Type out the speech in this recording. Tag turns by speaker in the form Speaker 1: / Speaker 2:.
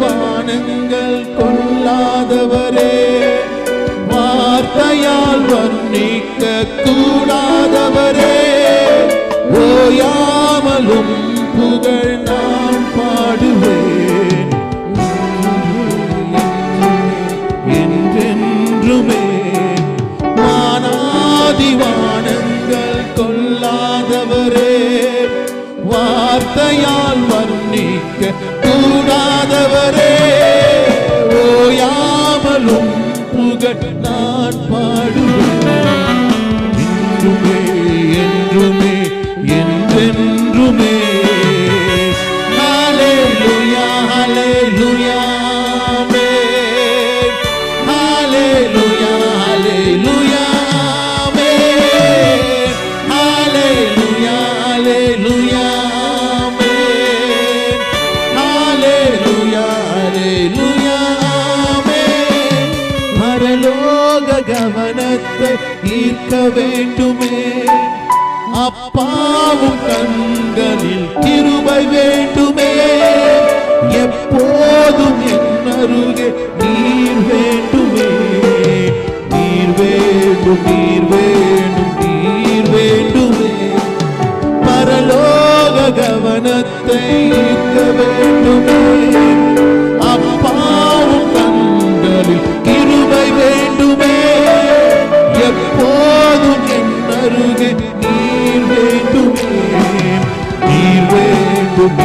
Speaker 1: வானங்கள் கொள்ளாதவரே, வார்த்தையால் வர்ணிக்க கூடாதவரே, ஓயாமலும் புகழ் நான் பாடுவேன் என்றென்றுமே. வானாதி வானங்கள் கொள்ளாதவரே, வார்த்தையால் வர்ணிக்க கூடாதவரே, ஓயாமலும் புகழ் நான் பாடுவேன் என்றுமே என்றுமே என்றென்றுமே. ஹல்லேலூயா ஹல்லேலூயா ஆமென். ஹல்லேலூயா ஹல்லேலூயா ஆமென். ஹல்லேலூயா ஹல்லேலூயா ஆமென். ஹல்லேலூயா ஹல்லேலூயா ஆமென். பரலோக கவனத்தை ஈர்க்க வேண்டுமே, அப்பாவும் கண்களில் கிருபை வேண்டுமே, எப்போதும் என் அருகே நீர் வேண்டுமே. நீர் வேண்டும் நீர் வேண்டும் நீர் வேண்டுமே, பரலோக கவனத்தை ஈர்க்க வேண்டுமே, அப்பாவும் கண்களில் கிருபை வேண்டுமே, எப்போதும் என் அருகே நீர் வேண்டுமே. நீர் வேண்டும்